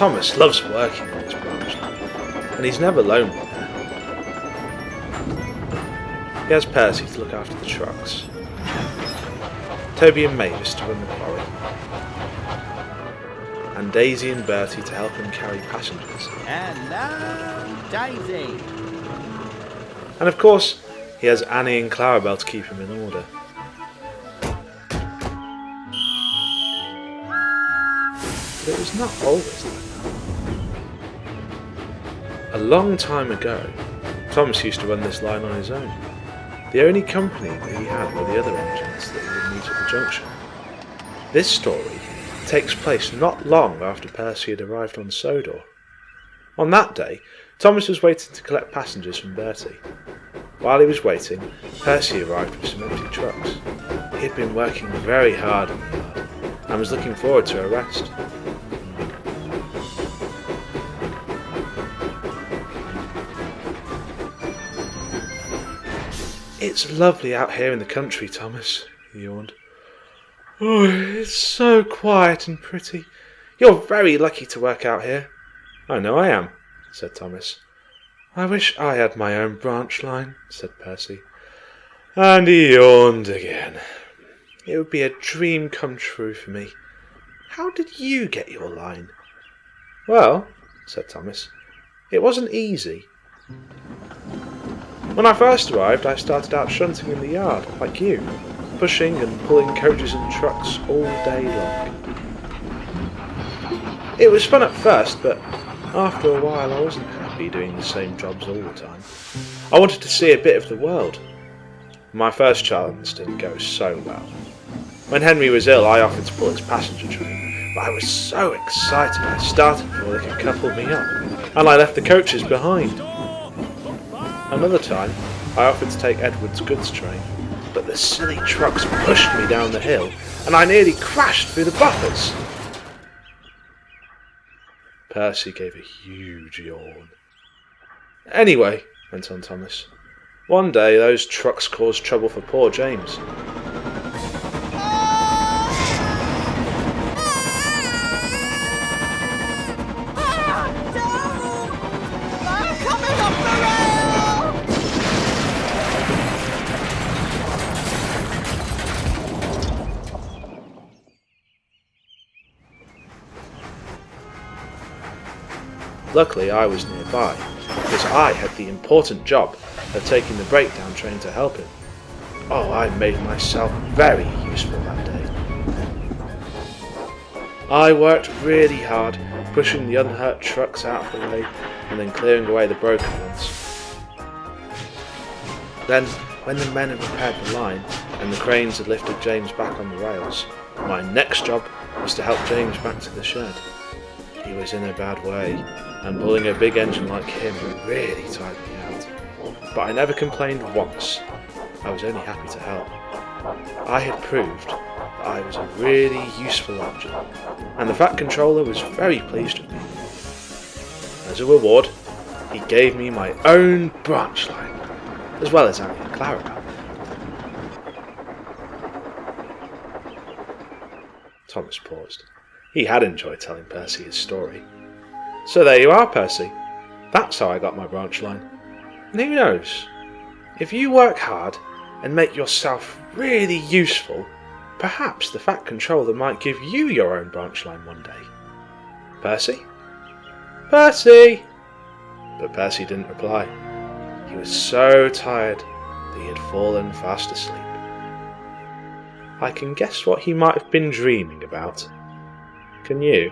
Thomas loves working on his branch line, and he's never lonely there. He has Percy to look after the trucks, Toby and Mavis to run the quarry, and Daisy and Bertie to help him carry passengers. Hello, Daisy. And of course, he has Annie and Clarabelle to keep him in order. But it was not always like that. A long time ago, Thomas used to run this line on his own. The only company that he had were the other engines that he would meet at the junction. This story takes place not long after Percy had arrived on Sodor. On that day, Thomas was waiting to collect passengers from Bertie. While he was waiting, Percy arrived with some empty trucks. He had been working very hard in the yard and was looking forward to a rest. "It's lovely out here in the country, Thomas," he yawned. "Oh, it's so quiet and pretty. You're very lucky to work out here." "I know I am," said Thomas. "I wish I had my own branch line," said Percy. And he yawned again. "It would be a dream come true for me. How did you get your line?" "Well," said Thomas, "it wasn't easy. When I first arrived, I started out shunting in the yard, like you, pushing and pulling coaches and trucks all day long. It was fun at first, but after a while I wasn't happy doing the same jobs all the time. I wanted to see a bit of the world. My first challenge didn't go so well. When Henry was ill, I offered to pull his passenger train, but I was so excited I started before they could couple me up, and I left the coaches behind. Another time, I offered to take Edward's goods train, but the silly trucks pushed me down the hill, and I nearly crashed through the buffers." Percy gave a huge yawn. "Anyway," went on Thomas, "one day those trucks caused trouble for poor James. Luckily I was nearby, because I had the important job of taking the breakdown train to help him. Oh, I made myself very useful that day. I worked really hard, pushing the unhurt trucks out of the way, and then clearing away the broken ones. Then, when the men had repaired the line, and the cranes had lifted James back on the rails, my next job was to help James back to the shed. He was in a bad way, and pulling a big engine like him really tired me out. But I never complained once. I was only happy to help. I had proved that I was a really useful object, and the Fat Controller was very pleased with me. As a reward, he gave me my own branch line, as well as Annie and Clarabelle. Thomas paused. He had enjoyed telling Percy his story. "So there you are, Percy. That's how I got my branch line. And who knows, if you work hard and make yourself really useful, perhaps the Fat Controller might give you your own branch line one day. Percy? Percy!" But Percy didn't reply. He was so tired that he had fallen fast asleep. I can guess what he might have been dreaming about. Can you?